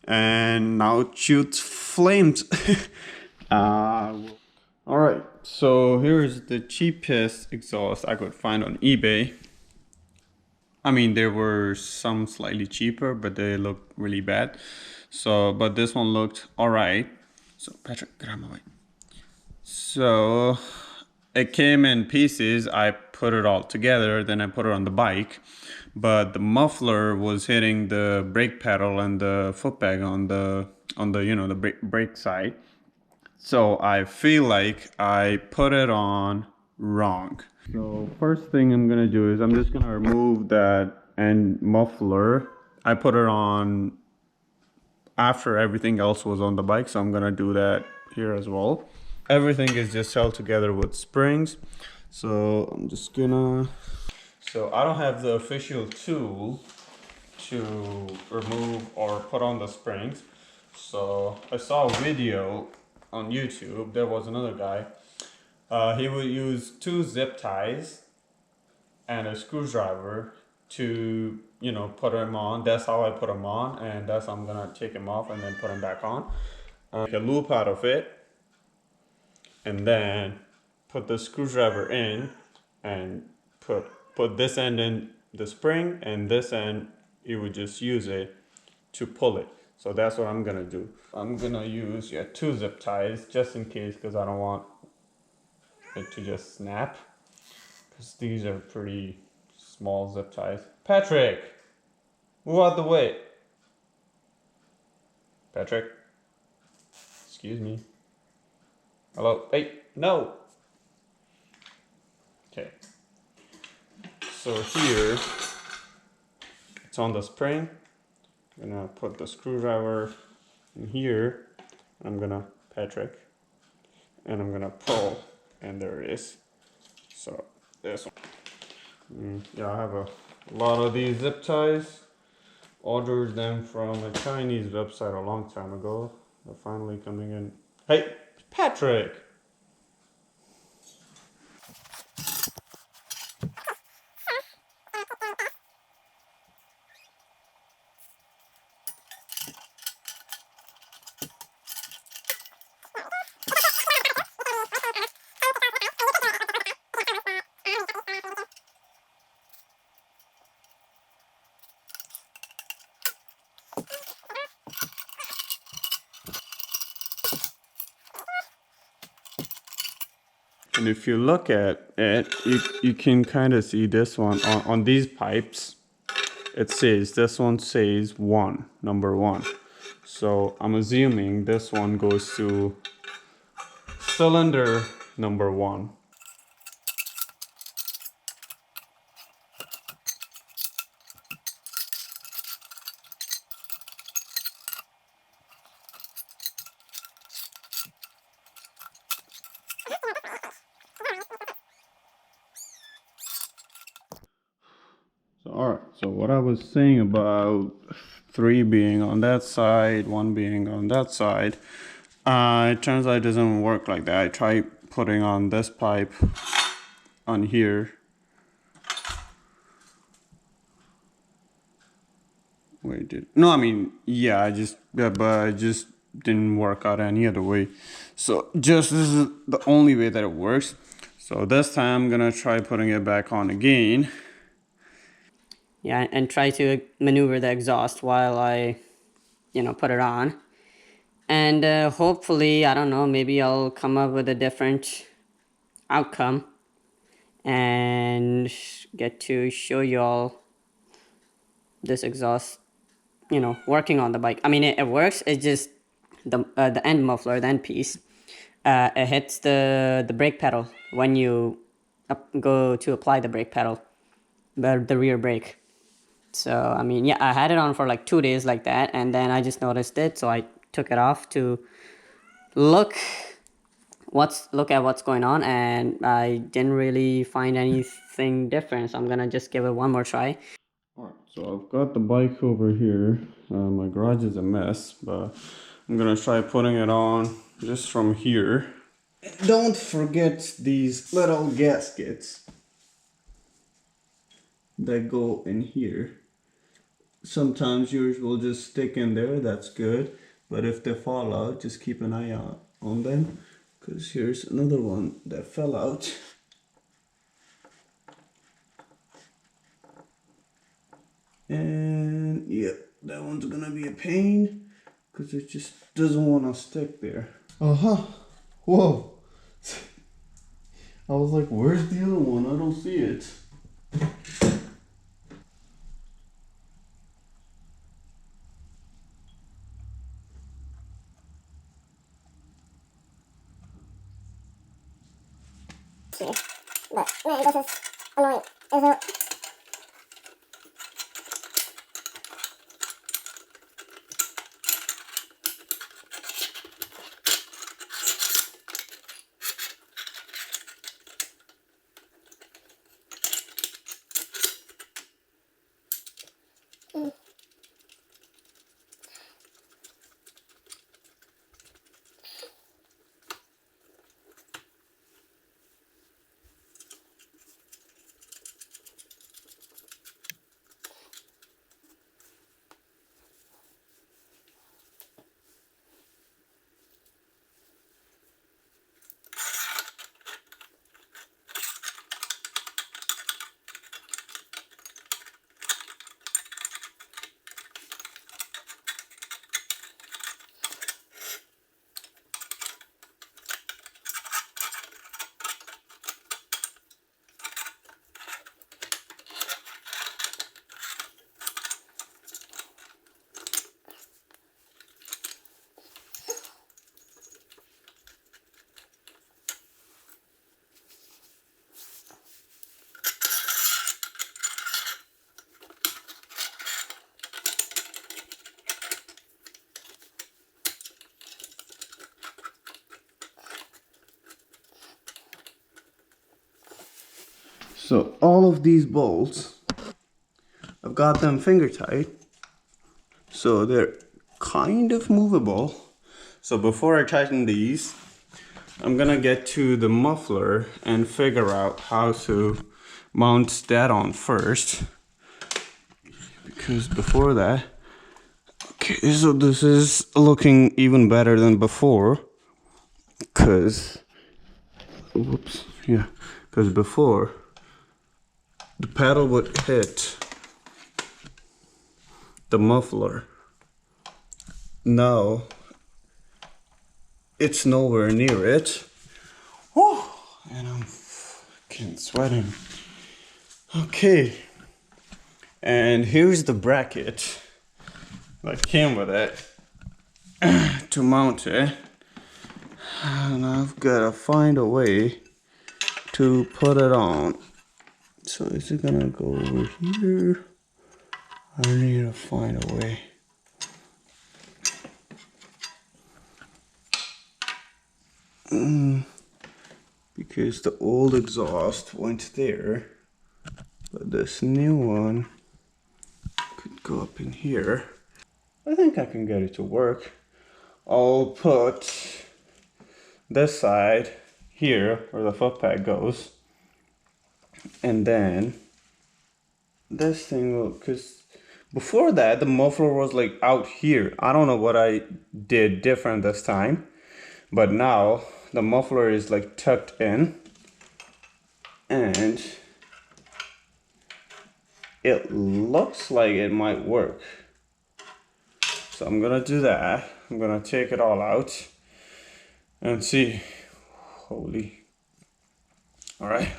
and now it shoots flames. Alright, so here's the cheapest exhaust I could find on eBay. I mean, there were some slightly cheaper, but they looked really bad. So, but this one looked alright. So, Patrick, get out of my way. So, it came in pieces. I put it all together, then I put it on the bike. But the muffler was hitting the brake pedal and the foot peg on the the brake side. So I feel like I put it on wrong. So first thing I'm gonna do is I'm just gonna remove that end muffler. I put it on after everything else was on the bike, so I'm gonna do that here as well. Everything is just held together with springs. So I'm just gonna... So I don't have the official tool to remove or put on the springs. So I saw a video on YouTube. There was another guy. He would use 2 zip ties and a screwdriver to, put them on. That's how I put them on, and that's how I'm gonna take them off and then put them back on. Make a loop out of it, and then put the screwdriver in and put this end in the spring, and this end you would just use it to pull it. So that's what I'm gonna do. I'm gonna use 2 zip ties just in case, because I don't want it to just snap, because these are pretty small zip ties. Patrick, move out the way. Patrick, excuse me. Hello, hey, no. Okay. So here, it's on the spring. I'm gonna put the screwdriver in here. I'm gonna, Patrick, and I'm gonna pull, and there it is. So this one. Yeah, I have a lot of these zip ties. Ordered them from a Chinese website a long time ago. They're finally coming in. Hey, Patrick! And if you look at it, you can kind of see this one on these pipes. It says, this one says number 1. So I'm assuming this one goes to cylinder number 1. So, alright, so what I was saying about 3 being on that side, 1 being on that side, it turns out it doesn't work like that. I tried putting on this pipe on here. Wait, no, I mean, yeah, but it just didn't work out any other way. So this is the only way that it works. So this time I'm gonna try putting it back on again. Yeah, and try to maneuver the exhaust while I, put it on. And hopefully, I don't know, maybe I'll come up with a different outcome and get to show y'all this exhaust, working on the bike. I mean, it works. It's just the end muffler, the end piece, it hits the brake pedal when you go to apply the brake pedal, the rear brake. So, I mean, yeah, I had it on for like 2 days like that, and then I just noticed it, so I took it off to look at what's going on, and I didn't really find anything different, so I'm gonna just give it one more try. Alright, so I've got the bike over here. My garage is a mess, but I'm gonna try putting it on just from here. Don't forget these little gaskets that go in here. sometimes yours will just stick in there, that's good. But if they fall out, just keep an eye out on them. Because here's another one that fell out. And yeah, that one's gonna be a pain because it just doesn't want to stick there. Uh-huh. Whoa. I was like, where's the other one? I don't see it. But man, this is annoying. Is it? So all of these bolts, I've got them finger tight. So they're kind of movable. So before I tighten these, I'm gonna get to the muffler and figure out how to mount that on first. Because before that, okay, so this is looking even better than before. Because, whoops, yeah, because before the pedal would hit the muffler. Now it's nowhere near it. Whew, and I'm fucking sweating. Okay, and here's the bracket that came with it to mount it. And I've got to find a way to put it on. So is it gonna go over here? I need to find a way. Because the old exhaust went there, but this new one could go up in here. I think I can get it to work. I'll put this side here where the foot peg goes, and then this thing will, because before that the muffler was like out here. I don't know what I did different this time, but now the muffler is like tucked in and it looks like it might work. So I'm gonna do that. I'm gonna take it all out and see. Holy. All right.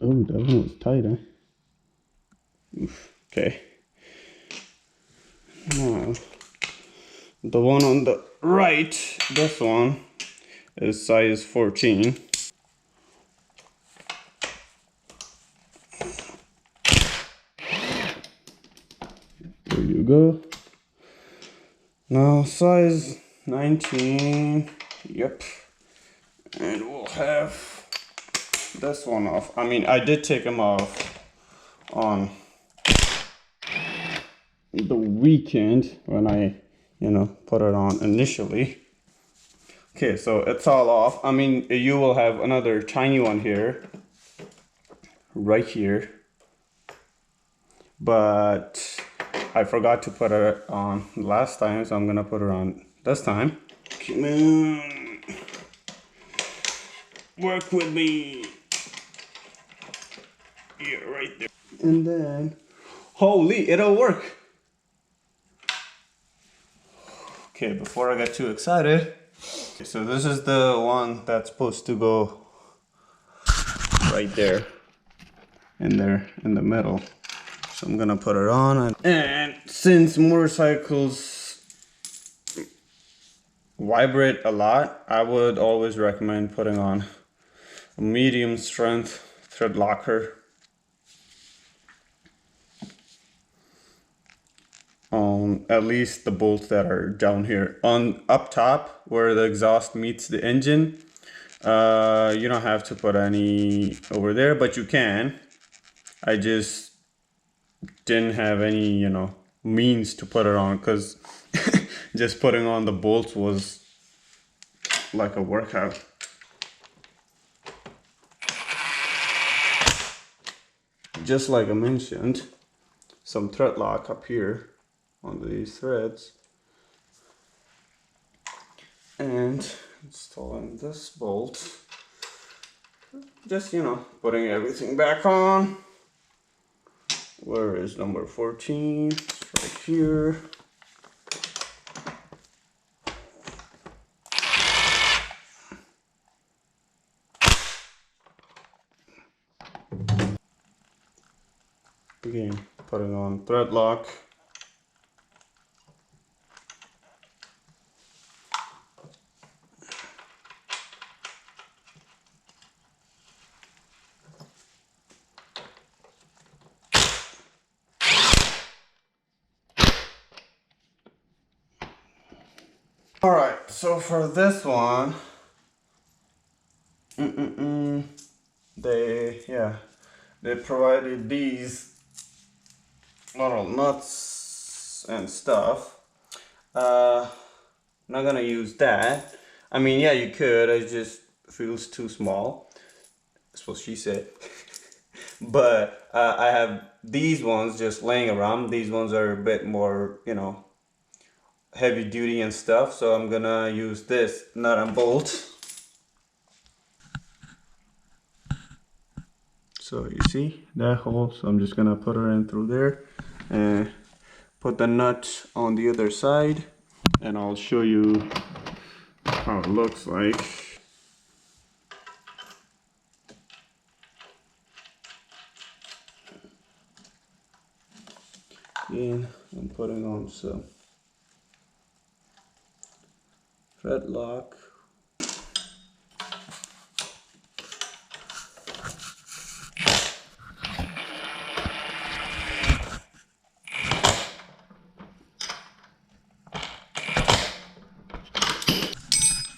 Oh, that one was tight, huh? Oof. Okay. Now, the one on the right, this one, is size 14. There you go. Now size 19. Yep. And we'll have this one off. I mean, I did take them off on the weekend when I, put it on initially. Okay, so it's all off. I mean, you will have another tiny one here, right here. but I forgot to put it on last time, so I'm gonna put it on this time. Come on, work with me. Yeah, right there. And then, holy, it'll work. Okay, before I get too excited, okay, so this is the one that's supposed to go right there, in the middle. So I'm gonna put it on, and since motorcycles vibrate a lot, I would always recommend putting on a medium strength thread locker on at least the bolts that are down here. On up top where the exhaust meets the engine, you don't have to put any over there, but you can. I just didn't have any, means to put it on, because just putting on the bolts was like a workout. Just like I mentioned, some thread lock up here on these threads, and installing this bolt. Just, putting everything back on. Where is number 14? It's right here. Again, putting on thread lock. Alright, so for this one, they provided these little nuts and stuff. Not gonna use that. I mean, yeah, you could, it just feels too small. That's what she said. But I have these ones just laying around. These ones are a bit more, heavy duty and stuff, so I'm gonna use this nut and bolt. So you see that hole, so I'm just gonna put it in through there and put the nut on the other side, and I'll show you how it looks like. Again, I'm putting on some thread lock.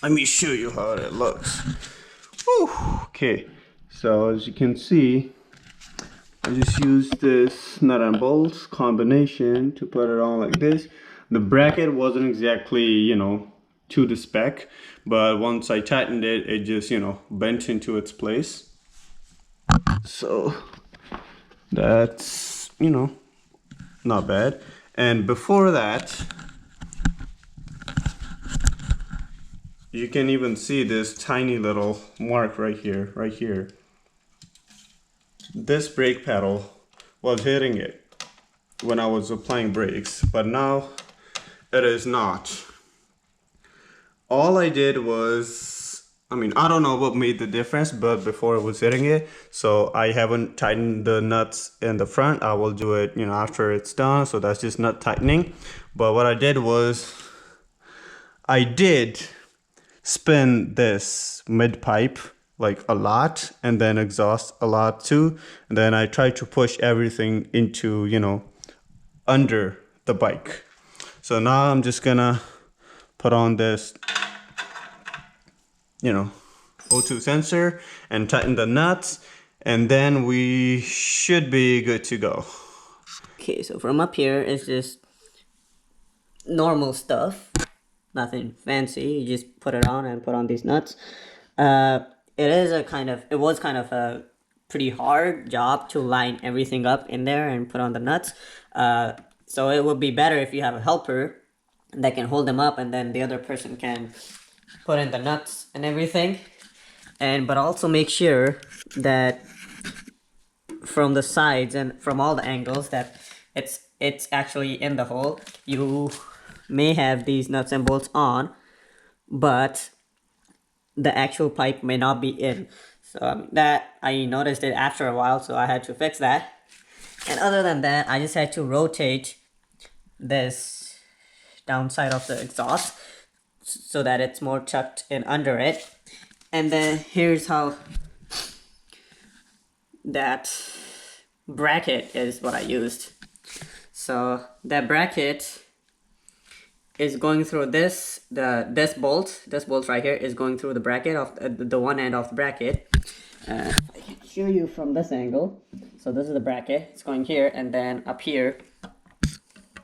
Let me show you how it looks. Whew. Okay, so as you can see, I just used this nut and bolts combination to put it on like this. The bracket wasn't exactly, to the spec, but once I tightened it, it just, bent into its place. So that's, not bad. And before that, you can even see this tiny little mark right here. This brake pedal was hitting it when I was applying brakes, but now it is not. All I did was, I don't know what made the difference, but before it was hitting it, so I haven't tightened the nuts in the front. I will do it, after it's done, so that's just nut tightening. But what I did was, I did spin this mid pipe like a lot, and then exhaust a lot too, and then I tried to push everything into, under the bike. So now I'm just gonna put on this, O2 sensor and tighten the nuts, and then we should be good to go. Okay, so from up here it's just normal stuff, nothing fancy. You just put it on and put on these nuts. It was kind of a pretty hard job to line everything up in there and put on the nuts. So it would be better if you have a helper that can hold them up, and then the other person can put in the nuts and everything. But also make sure that from the sides and from all the angles that it's actually in the hole. You may have these nuts and bolts on, but the actual pipe may not be in. So that I noticed it after a while, so I had to fix that. And other than that, I just had to rotate this downside of the exhaust so that it's more tucked in under it. And then here's how that bracket is what I used. So that bracket is going through this bolt right here is going through the bracket of the one end of the bracket. I can show you from this angle. So this is the bracket, it's going here, and then up here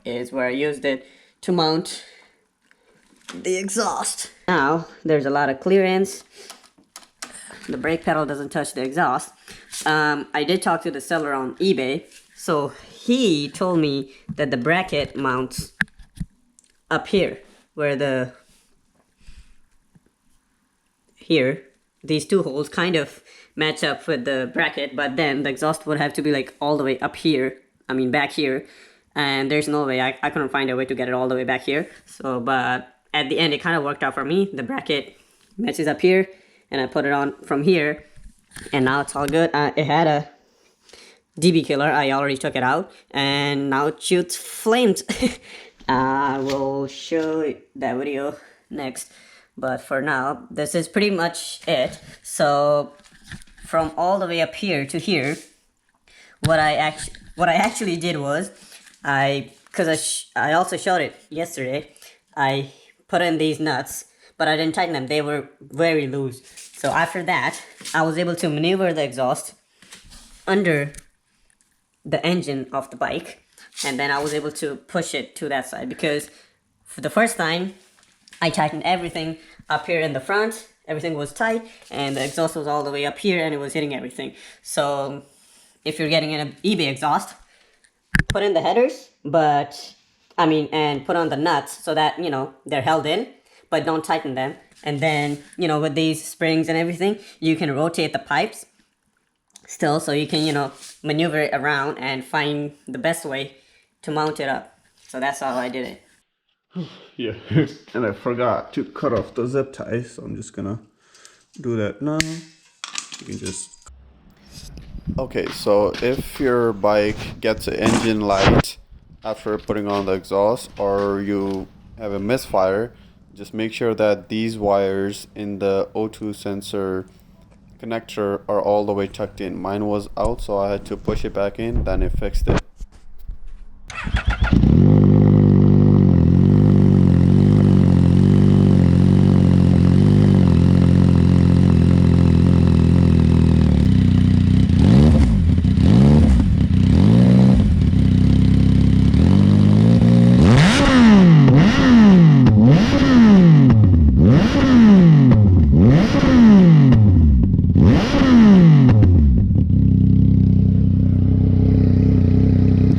is where I used it to mount the exhaust. Now there's a lot of clearance. The brake pedal doesn't touch the exhaust. I did talk to the seller on eBay, so he told me that the bracket mounts up here, where these two holes kind of match up with the bracket, but then the exhaust would have to be like all the way up here, I mean back here, and there's no way, I couldn't find a way to get it all the way back here. So, but at the end it kind of worked out for me. The bracket matches up here, and I put it on from here, and now it's all good. It had a DB killer, I already took it out, and now it shoots flames. I will show that video next, but for now this is pretty much it. So from all the way up here to here, what I actually did was, I also showed it yesterday, I put in these nuts, but I didn't tighten them, they were very loose. So after that, I was able to maneuver the exhaust under the engine of the bike, and then I was able to push it to that side, because for the first time I tightened everything up here in the front, everything was tight, and the exhaust was all the way up here and it was hitting everything. So if you're getting an eBay exhaust, put in the headers, and put on the nuts so that, they're held in, but don't tighten them. And then, with these springs and everything, you can rotate the pipes still, so you can, maneuver it around and find the best way to mount it up. So that's how I did it. Yeah, and I forgot to cut off the zip ties, so I'm just gonna do that now. You can just... Okay, so if your bike gets an engine light after putting on the exhaust, or you have a misfire, just make sure that these wires in the O2 sensor connector are all the way tucked in. Mine was out, so I had to push it back in, then it fixed it.